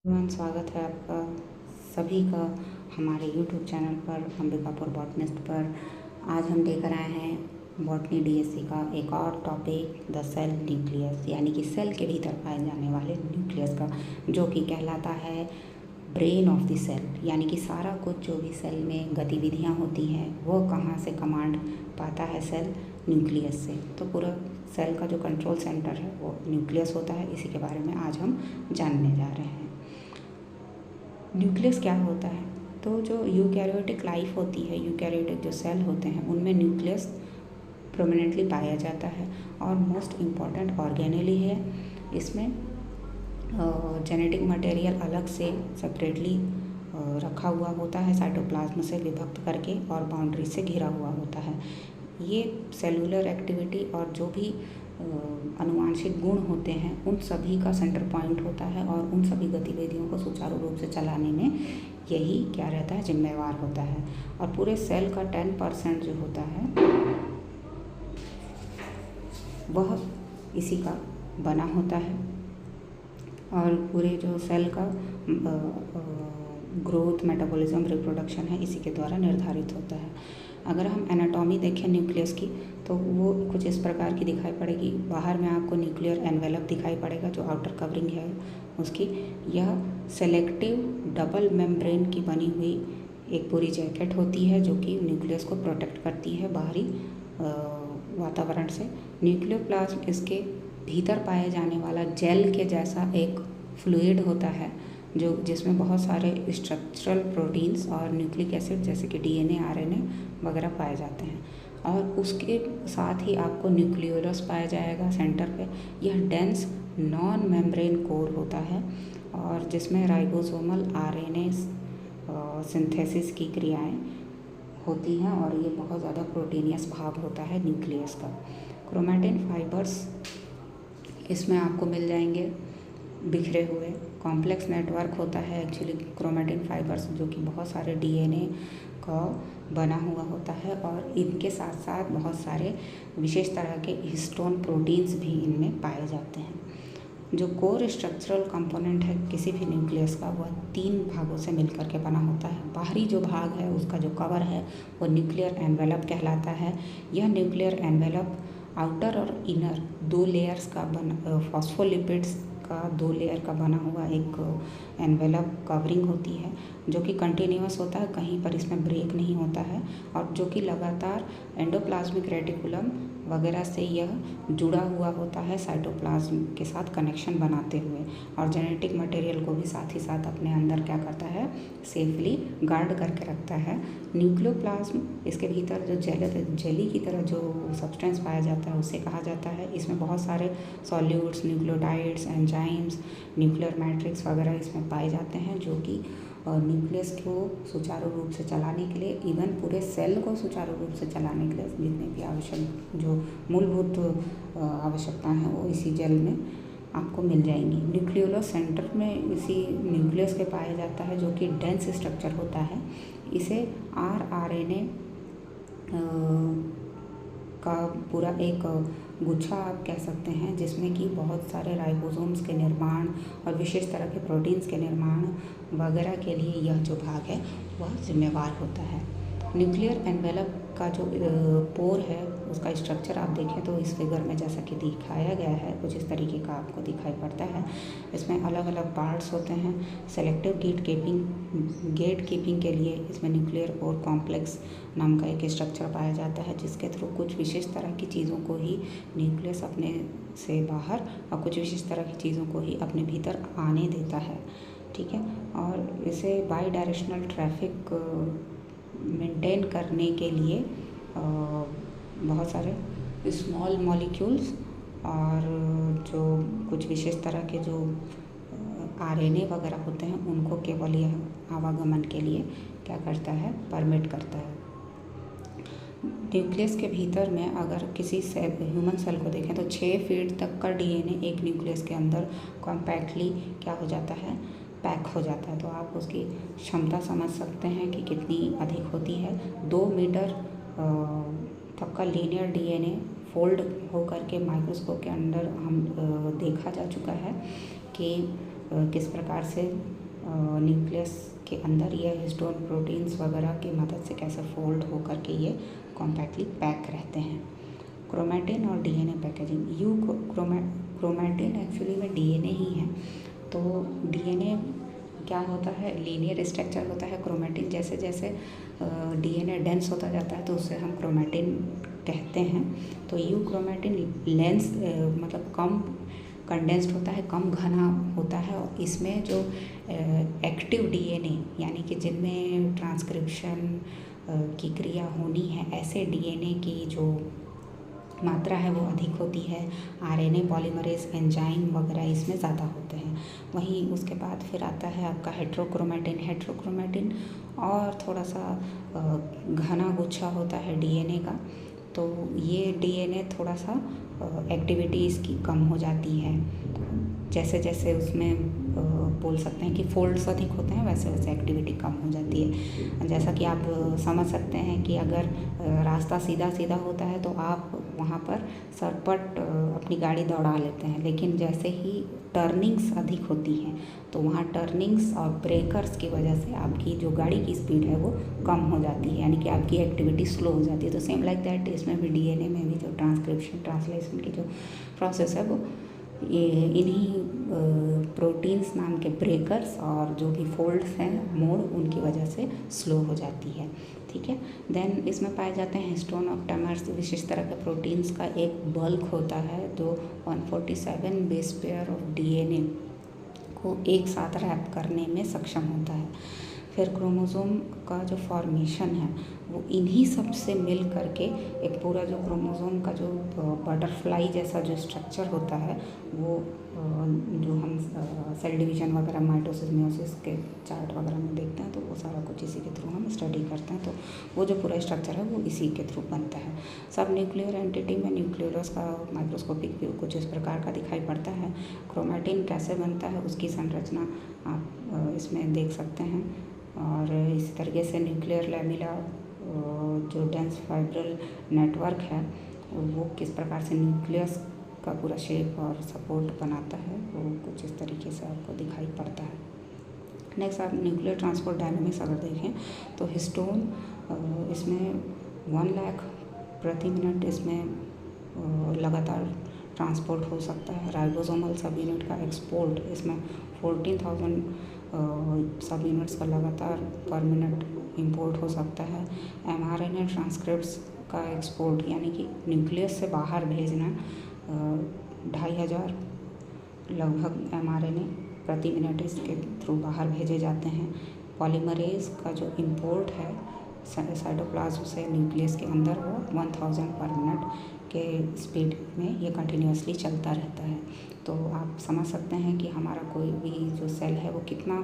स्वागत है आपका सभी का हमारे YouTube चैनल पर अंबिकापुर बॉटनिस्ट पर। आज हम लेकर आए हैं बॉटनी डीएससी का एक और टॉपिक, द सेल न्यूक्लियस, यानी कि सेल के भीतर पाए जाने वाले न्यूक्लियस का, जो कि कहलाता है ब्रेन ऑफ द सेल। यानी कि सारा कुछ जो भी सेल में गतिविधियाँ होती हैं वो कहाँ से कमांड पाता है सेल, न्यूक्लियस से। तो पूरा सेल का जो कंट्रोल सेंटर है वो न्यूक्लियस होता है। इसी के बारे में आज हम जानने जा रहे हैं। न्यूक्लियस क्या होता है? तो जो यूकैरियोटिक लाइफ होती है, यूकैरियोटिक जो सेल होते हैं, उनमें न्यूक्लियस प्रोमिनेंटली पाया जाता है और मोस्ट इम्पॉर्टेंट ऑर्गेनेल ही है। इसमें जेनेटिक मटेरियल अलग से सेपरेटली रखा हुआ होता है, साइटोप्लाज्म से विभक्त करके, और बाउंड्री से घिरा हुआ होता है। ये सेलुलर एक्टिविटी और जो भी अनुवांशिक गुण होते हैं उन सभी का सेंटर पॉइंट होता है, और उन सभी गतिविधियों को सुचारू रूप से चलाने में यही क्या रहता है, जिम्मेवार होता है। और पूरे सेल का 10% जो होता है वह इसी का बना होता है, और पूरे जो सेल का ग्रोथ, मेटाबॉलिज्म, रिप्रोडक्शन है इसी के द्वारा निर्धारित होता है। अगर हम एनाटॉमी देखें न्यूक्लियस की तो वो कुछ इस प्रकार की दिखाई पड़ेगी। बाहर में आपको न्यूक्लियर एनवेलप दिखाई पड़ेगा, जो आउटर कवरिंग है उसकी। यह सेलेक्टिव डबल मेम्ब्रेन की बनी हुई एक पूरी जैकेट होती है, जो कि न्यूक्लियस को प्रोटेक्ट करती है बाहरी वातावरण से। न्यूक्लियोप्लाज्म इसके भीतर पाए जाने वाला जेल के जैसा एक फ्लूइड होता है, जो जिसमें बहुत सारे स्ट्रक्चरल प्रोटीन्स और न्यूक्लिक एसिड जैसे कि डीएनए, आरएनए वगैरह पाए जाते हैं। और उसके साथ ही आपको न्यूक्लियोलस पाया जाएगा सेंटर पे। यह डेंस नॉन मेम्ब्रेन कोर होता है, और जिसमें राइबोसोमल आरएनए सिंथेसिस की क्रियाएं होती हैं, और ये बहुत ज़्यादा प्रोटीनियस भाग होता है न्यूक्लियस का। क्रोमैटिन फाइबर्स इसमें आपको मिल जाएंगे बिखरे हुए। कॉम्प्लेक्स नेटवर्क होता है एक्चुअली क्रोमैटिन फाइबर्स, जो कि बहुत सारे डीएनए का बना हुआ होता है, और इनके साथ साथ बहुत सारे विशेष तरह के हिस्टोन प्रोटीन्स भी इनमें पाए जाते हैं। जो कोर स्ट्रक्चरल कंपोनेंट है किसी भी न्यूक्लियस का, वह 3 भागों से मिलकर के बना होता है। बाहरी जो भाग है उसका जो कवर है वो न्यूक्लियर एनवेलप कहलाता है। यह न्यूक्लियर एनवेलप आउटर और इनर 2 लेयर्स का बना, फॉस्फोलिपिड्स का 2 लेयर का बना हुआ एक एनवेलप कवरिंग होती है, जो कि कंटिन्यूअस होता है, कहीं पर इसमें ब्रेक नहीं होता है, और जो कि लगातार एंडोप्लाज्मिक रेटिकुलम वगैरह से यह जुड़ा हुआ होता है, साइटोप्लाज्म के साथ कनेक्शन बनाते हुए, और जेनेटिक मटेरियल को भी साथ ही साथ अपने अंदर क्या करता है, सेफली गार्ड करके रखता है। न्यूक्लियोप्लाज्म इसके भीतर जो जेली की तरह जो सब्सटेंस पाया जाता है उसे कहा जाता है। इसमें बहुत सारे solutes, nucleotides, enzymes, nuclear matrix वगैरह इसमें पाए जाते हैं, जो कि न्यूक्लियस को सुचारू रूप से चलाने के लिए, इवन पूरे सेल को सुचारू रूप से चलाने के लिए जितने भी आवश्यक जो मूलभूत आवश्यकताएं हैं वो इसी जेल में आपको मिल जाएंगी। न्यूक्लियोलस सेंटर में इसी न्यूक्लियस के पाया जाता है, जो कि डेंस स्ट्रक्चर होता है। इसे आरएनए का पूरा एक गुच्छा आप कह सकते हैं, जिसमें कि बहुत सारे राइबोसोम्स के निर्माण और विशेष तरह के प्रोटीन्स के निर्माण वगैरह के लिए यह जो भाग है वह जिम्मेवार होता है। न्यूक्लियर एनवेलप का जो पोर है उसका स्ट्रक्चर आप देखें तो इस फिगर में जैसा कि दिखाया गया है कुछ इस तरीके का आपको दिखाई पड़ता है। इसमें अलग अलग पार्ट्स होते हैं। सेलेक्टिव गेट कीपिंग के लिए इसमें न्यूक्लियर पोर कॉम्प्लेक्स नाम का एक स्ट्रक्चर पाया जाता है, जिसके थ्रू कुछ विशेष तरह की चीज़ों को ही न्यूक्लियस अपने से बाहर और कुछ विशेष तरह की चीज़ों को ही अपने भीतर आने देता है। ठीक है, और इसे बाई डायरेक्शनल ट्रैफिक मेंटेन करने के लिए बहुत सारे स्मॉल मॉलिक्यूल्स और जो कुछ विशेष तरह के जो आरएनए वगैरह होते हैं उनको केवल यह आवागमन के लिए क्या करता है, परमिट करता है। न्यूक्लियस के भीतर में अगर किसी सेल, ह्यूमन सेल को देखें तो 6 फीट तक का डीएनए एक न्यूक्लियस के अंदर कॉम्पैक्टली क्या हो जाता है, पैक हो जाता है। तो आप उसकी क्षमता समझ सकते हैं कि कितनी अधिक होती है। 2 मीटर तक का लीनियर डीएनए फोल्ड होकर के माइक्रोस्कोप के अंदर हम देखा जा चुका है कि किस प्रकार से न्यूक्लियस के अंदर ये हिस्टोन प्रोटीन्स वगैरह की मदद से कैसे फोल्ड होकर के ये कॉम्पैक्टली पैक रहते हैं। क्रोमैटिन और डीएनए पैकेजिंग। क्रोमैटिन एक्चुअली में डीएनए ही है। तो डीएनए क्या होता है, लीनियर स्ट्रक्चर होता है। क्रोमैटिन जैसे जैसे डीएनए डेंस होता जाता है तो उसे हम क्रोमैटिन कहते हैं। तो क्रोमैटिन लेंस मतलब कम कंडेंस्ड होता है, कम घना होता है। और इसमें जो एक्टिव डीएनए यानी कि जिनमें ट्रांसक्रिप्शन की क्रिया होनी है, ऐसे डीएनए की जो मात्रा है वो अधिक होती है। आरएनए पॉलीमरेज एंजाइम वगैरह इसमें ज़्यादा होते हैं। वहीं उसके बाद फिर आता है आपका हेट्रोक्रोमैटिन और थोड़ा सा घना गुच्छा होता है डीएनए का। तो ये डीएनए थोड़ा सा एक्टिविटी इसकी कम हो जाती है। जैसे जैसे उसमें बोल सकते हैं कि फोल्ड्स अधिक होते हैं, वैसे वैसे एक्टिविटी कम हो जाती है। जैसा कि आप समझ सकते हैं कि अगर रास्ता सीधा सीधा होता है तो आप वहाँ पर सरपट अपनी गाड़ी दौड़ा लेते हैं, लेकिन जैसे ही टर्निंग्स अधिक होती हैं तो वहाँ टर्निंग्स और ब्रेकर्स की वजह से आपकी जो गाड़ी की स्पीड है वो कम हो जाती है, यानी कि आपकी एक्टिविटी स्लो हो जाती है। तो सेम लाइक दैट इसमें भी डीएनए में भी जो ट्रांसलेशन की जो प्रोसेस है वो इन्हीं प्रोटीन्स नाम के ब्रेकर्स और जो भी फोल्ड्स हैं मोड, उनकी वजह से स्लो हो जाती है। ठीक है। देन इसमें पाए जाते हैं हिस्टोन ऑक्टेमर्स। विशेष तरह के प्रोटीन्स का एक बल्क होता है जो 147 बेस पेयर ऑफ डीएनए को एक साथ रैप करने में सक्षम होता है। फिर क्रोमोसोम का जो फॉर्मेशन है वो इन्हीं सब से मिल करके एक पूरा जो क्रोमोसोम का जो बटरफ्लाई जैसा जो स्ट्रक्चर होता है वो जो हम सेल डिवीजन वगैरह माइटोसिस मियोसिस के चार्ट वगैरह में देखते हैं तो वो सारा कुछ इसी के थ्रू हम स्टडी करते हैं। तो वो जो पूरा स्ट्रक्चर है वो इसी के थ्रू बनता है। सब न्यूक्लियर एंटिटी में न्यूक्लियस का माइक्रोस्कोपिक व्यू कुछ इस प्रकार का दिखाई पड़ता है। क्रोमैटिन कैसे बनता है उसकी संरचना आप इसमें देख सकते हैं। और इसी तरीके से न्यूक्लियर लैमिला जो डेंस फाइब्रल नेटवर्क है वो किस प्रकार से न्यूक्लियस का पूरा शेप और सपोर्ट बनाता है वो कुछ इस तरीके से आपको दिखाई पड़ता है। नेक्स्ट आप न्यूक्लियर ट्रांसपोर्ट डायनेमिक्स अगर देखें तो हिस्टोन इसमें 1 लाख प्रति मिनट इसमें लगातार ट्रांसपोर्ट हो सकता है। राइबोसोमल सब यूनिट का एक्सपोर्ट इसमें 14,000 सब यूनिट्स का लगातार पर मिनट इंपोर्ट हो सकता है। एमआरएनए ट्रांसक्रिप्ट्स का एक्सपोर्ट यानी कि न्यूक्लियस से बाहर भेजना 2,500 लगभग एमआरएनए प्रति मिनट इसके थ्रू बाहर भेजे जाते हैं। पॉलीमरेज का जो इंपोर्ट है साइटोप्लाज्म से न्यूक्लियस के अंदर वो 1000 पर मिनट के स्पीड में ये कंटिन्यूसली चलता रहता है। तो आप समझ सकते हैं कि हमारा कोई भी जो सेल है वो कितना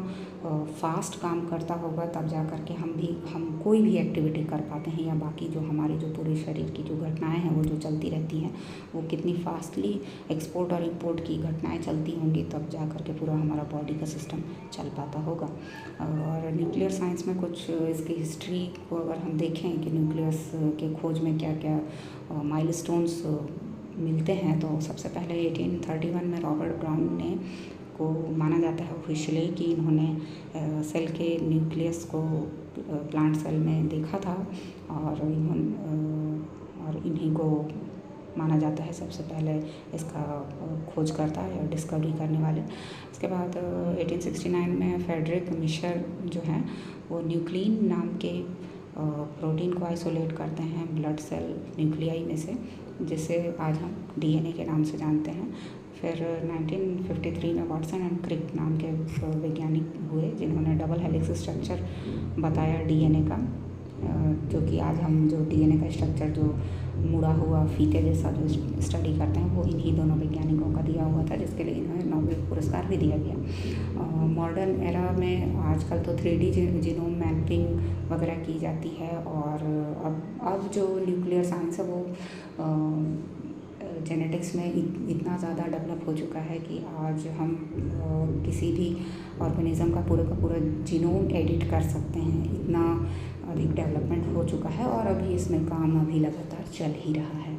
फास्ट काम करता होगा, तब जा कर के हम कोई भी एक्टिविटी कर पाते हैं, या बाकी जो हमारी जो पूरे शरीर की जो घटनाएं हैं वो जो चलती रहती हैं वो कितनी फास्टली एक्सपोर्ट और इंपोर्ट की घटनाएं चलती होंगी, तब जा कर के पूरा हमारा बॉडी का सिस्टम चल पाता होगा। और न्यूक्लियर साइंस में कुछ इसकी हिस्ट्री को अगर हम देखें कि न्यूक्लियस के खोज में क्या क्या माइलस्टोन्स मिलते हैं, तो सबसे पहले 1831 में रॉबर्ट ब्राउन ने को माना जाता है ऑफिशियली कि इन्होंने सेल के न्यूक्लियस को प्लांट सेल में देखा था और इन्हीं को माना जाता है सबसे पहले इसका खोजकर्ता या डिस्कवरी करने वाले। इसके बाद 1869 में फेडरिक मिशर जो हैं वो न्यूक्लिन नाम के प्रोटीन को आइसोलेट करते हैं ब्लड सेल न्यूक्लियाई में से, जिसे आज हम डीएनए के नाम से जानते हैं। फिर 1953 में वाटसन एंड क्रिक नाम के वैज्ञानिक हुए जिन्होंने डबल हेलिक्स स्ट्रक्चर बताया डीएनए का, जो कि आज हम जो डीएनए का स्ट्रक्चर जो मुड़ा हुआ फीते जैसा जो स्टडी करते हैं वो इन्हीं दोनों वैज्ञानिकों का दिया हुआ था, जिसके लिए इन्हें नोबेल पुरस्कार भी दिया गया। मॉडर्न एरा में आजकल तो 3D जीनोम मैपिंग वगैरह की जाती है, और अब जो न्यूक्लियर साइंस है वो जेनेटिक्स में इतना ज़्यादा डेवलप हो चुका है कि आज हम किसी भी ऑर्गेनिज्म का पूरा जीनोम एडिट कर सकते हैं। इतना अधिक डेवलपमेंट हो चुका है और अभी इसमें काम अभी लगातार चल ही रहा है।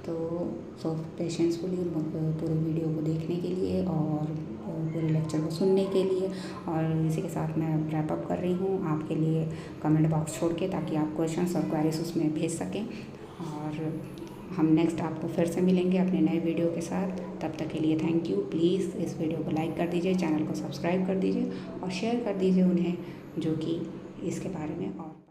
तो पेशेंसफुली पूरे वीडियो को देखने के लिए और पूरे लेक्चर को सुनने के लिए। और इसी के साथ मैं रैप अप कर रही हूँ आपके लिए कमेंट बॉक्स छोड़ के, ताकि आप क्वेश्चंस और क्वेरीज उसमें भेज सकें। और हम नेक्स्ट आपको फिर से मिलेंगे अपने नए वीडियो के साथ। तब तक के लिए थैंक यू। प्लीज़ इस वीडियो को लाइक कर दीजिए, चैनल को सब्सक्राइब कर दीजिए और शेयर कर दीजिए उन्हें जो कि इसके बारे में और